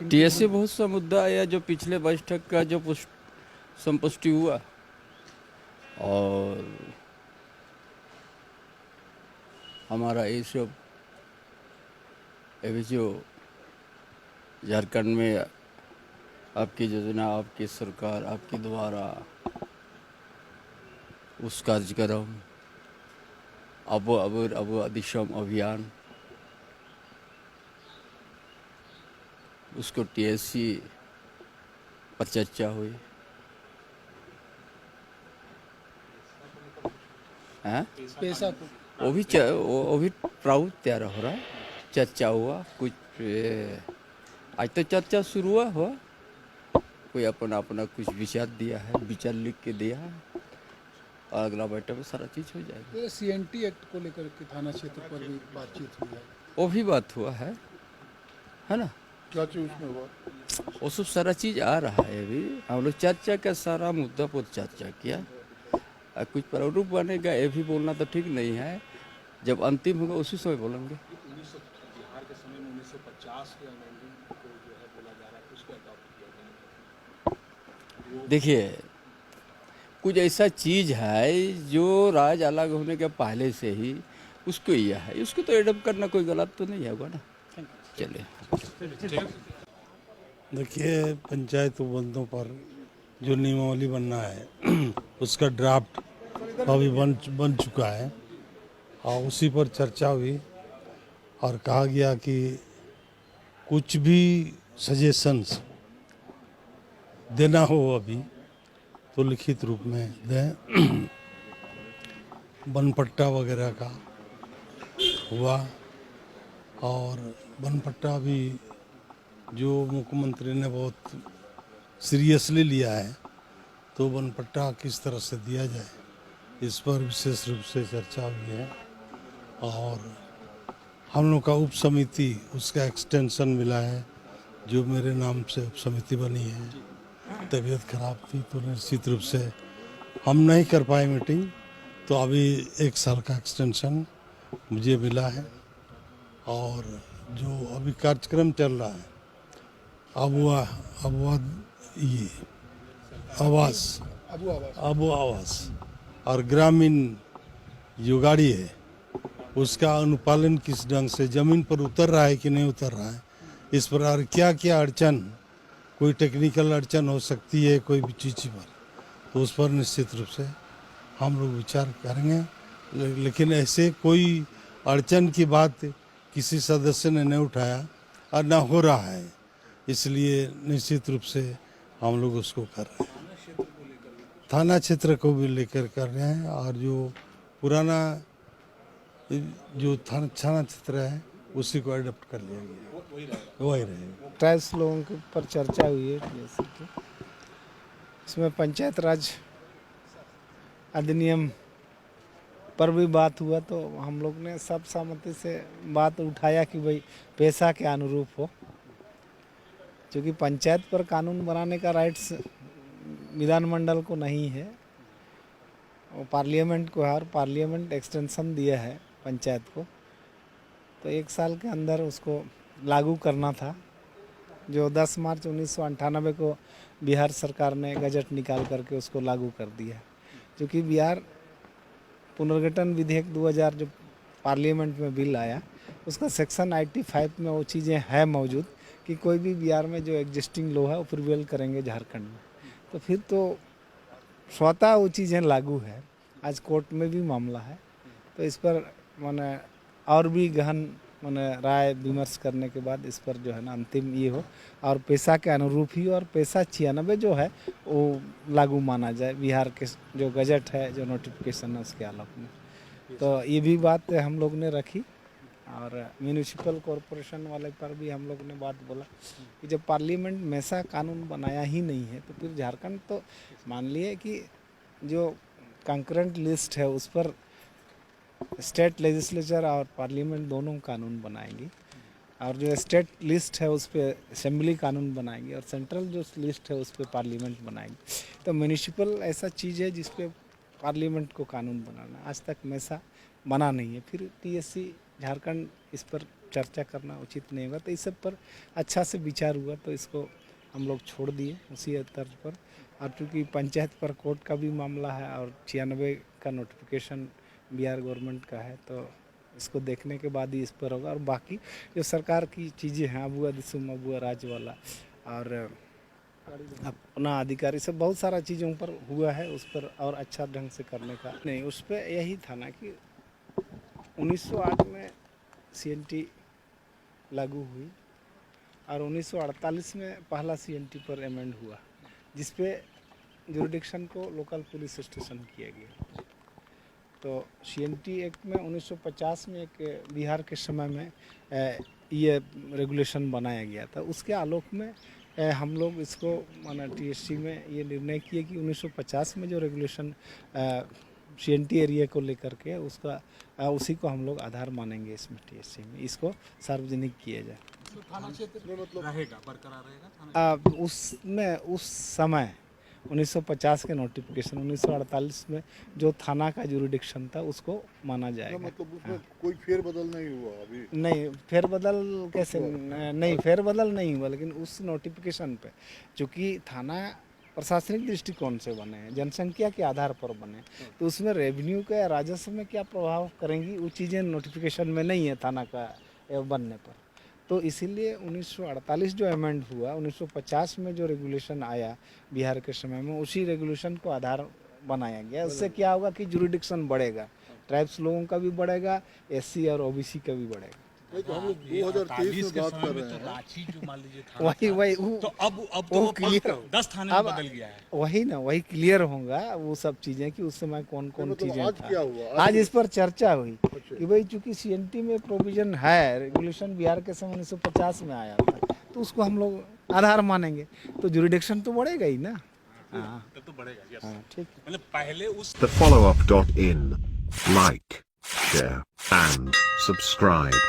TSC बहुत सा मुद्दा आया जो पिछले बैठक का जो संपुष्टि हुआ और हमारा ये सब अभी जो झारखंड में आपकी योजना, आपकी सरकार, आपके द्वारा उस कार्यक्रम अबो अधिशम अभियान उसको टीएससी पर चर्चा हुई है। पैसा को वो भी प्रारूप तैयार हो रहा है, चर्चा हुआ कुछ आज तो चर्चा शुरू हुआ कोई अपना अपना कुछ विचार दिया है, विचार लिख के दिया है और अगला बैठक में सारा चीज़ हो जाएगा। सीएनटी एक्ट को लेकर के थाना क्षेत्र पर भी बातचीत हुई है। वो भी बात हुआ है ना। क्या चीज उसमें हुआ? वो सब सारा चीज़ आ रहा है। अभी हम लोग चर्चा का सारा मुद्दा पर चर्चा किया। कुछ प्रारूप बनेगा ये भी बोलना तो ठीक नहीं है, जब अंतिम होगा उसी समय बोलेंगे। बिहार के समय में 1950 के अमेंडमेंट को जो है बोला जा रहा है उसको अडॉप्ट किया गया। देखिए कुछ ऐसा चीज़ है जो राज अलग होने के पहले से ही उसको यह है, उसको तो एडप्ट करना कोई गलत तो नहीं होगा ना। चलिए देखिए, पंचायत बंदों पर जो नियमावली बनना है उसका ड्राफ्ट अभी बन चुका है और उसी पर चर्चा हुई और कहा गया कि कुछ भी सजेशंस देना हो अभी तो लिखित रूप में दें। बनपट्टा वगैरह का हुआ और बनपट्टा भी जो मुख्यमंत्री ने बहुत सीरियसली लिया है तो बनपट्टा किस तरह से दिया जाए इस पर विशेष रूप से चर्चा हुई है और हम लोग का उप समिति उसका एक्सटेंशन मिला है जो मेरे नाम से उप समिति बनी है। तबीयत खराब थी तो निश्चित रूप से हम नहीं कर पाए मीटिंग, तो अभी 1 साल का एक्सटेंशन मुझे मिला है और जो अभी कार्यक्रम चल रहा है अबू आवास और ग्रामीण जो गाड़ी है उसका अनुपालन किस ढंग से जमीन पर उतर रहा है कि नहीं उतर रहा है, इस प्रकार क्या क्या अड़चन, कोई टेक्निकल अड़चन हो सकती है कोई भी चीज़ पर, तो उस पर निश्चित रूप से हम लोग विचार करेंगे। लेकिन ऐसे कोई अड़चन की बात किसी सदस्य ने नहीं उठाया और ना हो रहा है, इसलिए निश्चित रूप से हम लोग उसको कर रहे हैं। थाना क्षेत्र को भी लेकर कर रहे हैं और जो पुराना जो थाना क्षेत्र है उसी को अडॉप्ट कर लिया गया, वही रहेगा। ट्राइब्स लोगों के ऊपर चर्चा हुई है जैसे कि इसमें पंचायत राज अधिनियम पर भी बात हुआ, तो हम लोग ने सब सहमति से बात उठाया कि भाई पैसा के अनुरूप हो, क्योंकि पंचायत पर कानून बनाने का राइट्स विधानमंडल को नहीं है, वो पार्लियामेंट को है और पार्लियामेंट एक्सटेंशन दिया है पंचायत को, तो 1 साल के अंदर उसको लागू करना था। जो 10 मार्च 1998 को बिहार सरकार ने गजट निकाल करके उसको लागू कर दिया है, क्योंकि बिहार पुनर्गठन विधेयक 2000 जो पार्लियामेंट में बिल आया उसका सेक्शन 85 में वो चीज़ें है मौजूद कि कोई भी बिहार में जो एग्जिस्टिंग लॉ है वो प्रिवेल करेंगे झारखंड में, तो फिर तो स्वतः वो चीज़ें लागू है। आज कोर्ट में भी मामला है, तो इस पर माने और भी गहन माने राय विमर्श करने के बाद इस पर जो है ना अंतिम ये हो और पैसा के अनुरूप ही और पैसा 96 जो है वो लागू माना जाए बिहार के जो गजट है, जो नोटिफिकेशन है उसके आलोक में। तो ये भी बात हम लोग ने रखी और म्यूनिसिपल कॉरपोरेशन वाले पर भी हम लोग ने बात बोला कि जब पार्लियामेंट में ऐसा कानून बनाया ही नहीं है तो फिर झारखंड तो मान लिए कि जो कंकरेंट लिस्ट है उस पर स्टेट लेजिस्लेचर और पार्लियामेंट दोनों कानून बनाएंगी और जो स्टेट लिस्ट है उस पर असेंबली कानून बनाएंगी और सेंट्रल जो लिस्ट है उस पर पार्लियामेंट बनाएंगी। तो म्यूनिसिपल ऐसा चीज़ है जिस पे पार्लियामेंट को कानून बनाना, आज तक में ऐसा बना नहीं है। फिर टीएससी झारखंड इस पर चर्चा करना उचित नहीं होगा। तो इस सब पर अच्छा से विचार हुआ तो इसको हम लोग छोड़ दिए उसी तर्ज पर। और चूँकि पंचायत पर कोर्ट का भी मामला है और 96 का नोटिफिकेशन बिहार गवर्नमेंट का है, तो इसको देखने के बाद ही इस पर होगा। और बाकी जो सरकार की चीज़ें हैं, अबुआ दिसुम अबुआ राज वाला और अपना अधिकारी सब बहुत सारा चीज़ों पर हुआ है, उस पर और अच्छा ढंग से करने का नहीं। उस पर यही था ना कि 1908 में CNT लागू हुई और 1948 में पहला CNT पर अमेंड हुआ, जिसपे जुरिडिक्शन को लोकल पुलिस स्टेशन किया गया। तो CNT एक्ट में 1950 में एक बिहार के समय में ये रेगुलेशन बनाया गया था। उसके आलोक में हम लोग इसको माना TSC में ये निर्णय किए कि 1950 में जो रेगुलेशन CNT एरिया को लेकर के उसका उसी को हम लोग आधार मानेंगे इसमें TSC में, इसको सार्वजनिक किया जाए। तो थाना क्षेत्र में मतलब रहेगा, बरकरार रहेगा थाना उसमें उस समय 1950 के नोटिफिकेशन 1948 में जो थाना का जुरिडिक्शन था उसको माना जाएगा। मतलब उसमें कोई फेरबदल नहीं हुआ अभी? नहीं, फेरबदल कैसे नहीं, फेरबदल नहीं हुआ, लेकिन उस नोटिफिकेशन पे चूँकि थाना प्रशासनिक दृष्टिकोण से बने हैं, जनसंख्या के आधार पर बने, तो उसमें रेवेन्यू का या राजस्व में क्या प्रभाव करेंगी वो चीज़ें नोटिफिकेशन में नहीं है थाना का बनने पर। तो इसीलिए 1948 जो अमेंड हुआ, 1950 में जो रेगुलेशन आया बिहार के समय में, उसी रेगुलेशन को आधार बनाया गया। उससे क्या होगा कि जुरिडिक्शन बढ़ेगा, ट्राइब्स लोगों का भी बढ़ेगा, SC और OBC का भी बढ़ेगा। नहीं तो हम लोग 2023 में बात कर रहे हैं। रांची जो मान लीजिए था, वही तो अब तो वो क्लियर 10 थाने में बदल गया है। वही ना, वही क्लियर होगा वो सब चीज़ें कि उस समय कौन कौन मतलब चीज़ें आज था। क्या हुआ? आज इस पर चर्चा हुई कि भाई चूंकि CNT में प्रोविजन है, रेगुलेशन बिहार के समय 1950 में आया था, तो उसको हम लोग आधार मानेंगे, तो जुरिडिक्शन तो बढ़ेगा ही ना। हाँ तब तो बढ़ेगा, यस। हाँ, ठीक। मतलब पहले उस The follow-up.in. Like, share, and subscribe.